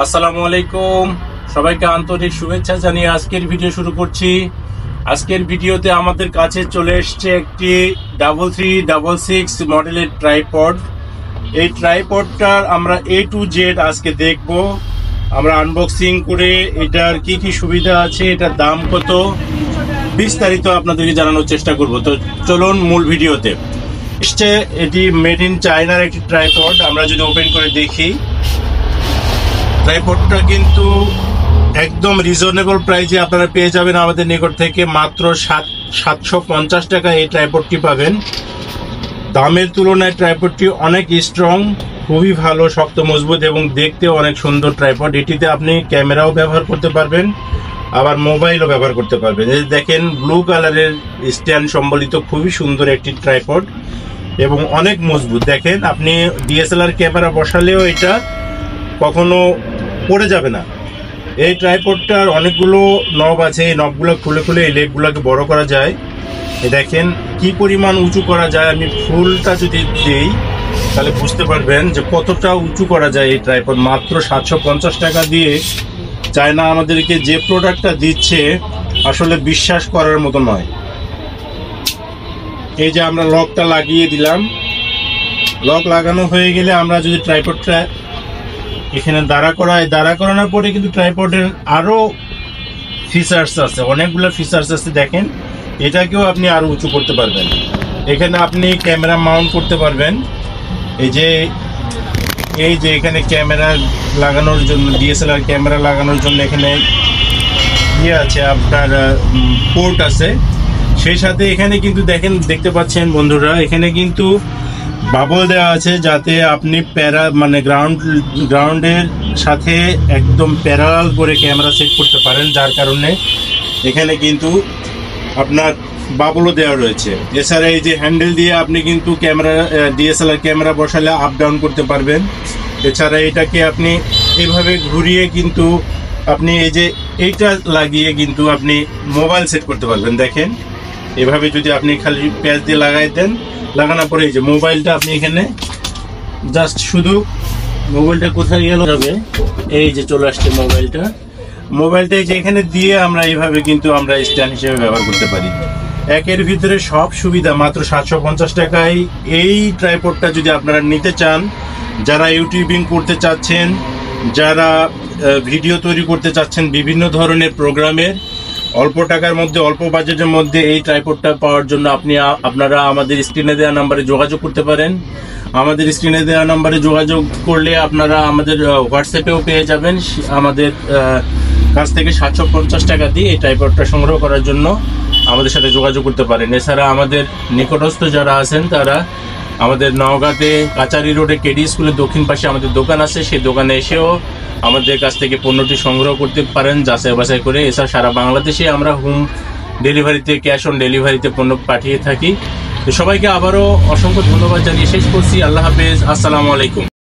আসসালামু আলাইকুম, সবাইকে আন্তরিক শুভেচ্ছা জানিয়ে আজকের ভিডিও শুরু করছি। আজকের ভিডিওতে আমাদের কাছে চলে এসছে একটি 3366 মডেলের ট্রাইপড। এই ট্রাইপডটার আমরা A to Z আজকে দেখব। আমরা আনবক্সিং করে এটার কি কি সুবিধা আছে, এটার দাম কত, বিস্তারিত আপনাদেরকে জানানোর চেষ্টা করব। তো চলুন মূল ভিডিওতে। এটি মেড ইন চায়নার একটি ট্রাইপড। আমরা যদি ওপেন করে দেখি, ট্রাইপডটা কিন্তু একদম রিজনেবল প্রাইসে আপনারা পেয়ে যাবেন আমাদের নিকট থেকে। মাত্র 750 টাকা এই ট্রাইপডটি পাবেন। দামের তুলনায় ট্রাইপডটি অনেক স্ট্রং, খুবই ভালো, শক্ত, মজবুত এবং দেখতে অনেক সুন্দর ট্রাইপড। এটিতে আপনি ক্যামেরাও ব্যবহার করতে পারবেন, আবার মোবাইলও ব্যবহার করতে পারবেন। এই দেখেন, ব্লু কালারের স্ট্যান্ড সম্বলিত খুবই সুন্দর একটি ট্রাইপড এবং অনেক মজবুত। দেখেন, আপনি ডিএসএলআর ক্যামেরা বসালেও এটা কখনো পড়ে যাবে না। এই ট্রাইপডটার অনেকগুলো নব আছে, এই নবগুলো খুলে খুলে এই লেগগুলোকে বড় করা যায়। দেখেন কি পরিমাণ উঁচু করা যায়। আমি ফুলটা যদি দিই তাহলে বুঝতে পারবেন যে কতটা উঁচু করা যায় এই ট্রাইপড। মাত্র 750 টাকা দিয়ে চায়না আমাদেরকে যে প্রোডাক্টটা দিচ্ছে আসলে বিশ্বাস করার মতো নয়। এই যে আমরা লকটা লাগিয়ে দিলাম, লক লাগানো হয়ে গেলে আমরা যদি ট্রাইপডটা এখানে দাঁড়া করানোর পরে কিন্তু ট্রাইপডের আরো ফিচার্স আছে, অনেকগুলো ফিচার্স আছে। দেখেন, এটাকেও আপনি আরো উঁচু করতে পারবেন। এখানে আপনি ক্যামেরা মাউন্ট করতে পারবেন। এই যে এখানে ক্যামেরা লাগানোর জন্য, ডিএসএলআর ক্যামেরা লাগানোর জন্য এখানে ইয়ে আছে, আপনার পোর্ট আছে। সেই সাথে এখানে কিন্তু দেখতে পাচ্ছেন বন্ধুরা, এখানে কিন্তু বাবল দেওয়া আছে যাতে আপনি গ্রাউন্ডের সাথে একদম প্যারালাল করে ক্যামেরা সেট করতে পারেন, যার কারণে এখানে কিন্তু আপনার বাবলও দেওয়া রয়েছে। এছাড়া এই যে হ্যান্ডেল দিয়ে আপনি কিন্তু ডিএসএলআর ক্যামেরা বসালে আপ ডাউন করতে পারবেন। এছাড়া এটাকে আপনি এইভাবে ঘুরিয়ে কিন্তু আপনি এইটা লাগিয়ে কিন্তু আপনি মোবাইল সেট করতে পারবেন। দেখেন, এভাবে যদি আপনি খালি প্যাচ দিয়ে লাগানোর পরে এই যে মোবাইলটা আপনি এখানে জাস্ট শুধু মোবাইলটা কোথায় গেল যাবে, এই যে চলে আসছে মোবাইলটা এই যে এখানে দিয়ে আমরা এইভাবে কিন্তু আমরা স্ট্যান্ড হিসেবে ব্যবহার করতে পারি। একের ভিতরে সব সুবিধা মাত্র 750 টাকায়। এই ট্রাইপডটা যদি আপনারা নিতে চান, যারা ইউটিউবিং করতে চাচ্ছেন, যারা ভিডিও তৈরি করতে চাচ্ছেন বিভিন্ন ধরনের প্রোগ্রামের, অল্প টাকার মধ্যে, অল্প বাজেটের মধ্যে এই ট্রাইপডটা পাওয়ার জন্য আপনারা আমাদের স্ক্রিনে দেওয়া নাম্বারে যোগাযোগ করতে পারেন। আমাদের স্ক্রিনে দেওয়া নাম্বারে যোগাযোগ করলে আপনারা আমাদের হোয়াটসঅ্যাপেও পেয়ে যাবেন। আমাদের কাছ থেকে 750 টাকা দিয়ে এই ট্রাইপডটা সংগ্রহ করার জন্য আমাদের সাথে যোগাযোগ করতে পারেন। এছাড়া আমাদের নিকটস্থ যারা আছেন তারা আমাদের নওগাঁতে কাচারি রোডে কেডি স্কুলের দক্ষিণ পাশে আমাদের দোকান আছে, সেই দোকানে এসেও আমাদের কাছ থেকে পণ্যটি সংগ্রহ করতে পারেন যাচাই বাছাই করে। এছাড়া সারা বাংলাদেশে আমরা হোম ডেলিভারিতে, ক্যাশ অন ডেলিভারিতে পণ্য পাঠিয়ে থাকি। তো সবাইকে আবারও অসংখ্য ধন্যবাদ জানিয়ে শেষ করছি। আল্লাহ হাফেজ, আসসালামু আলাইকুম।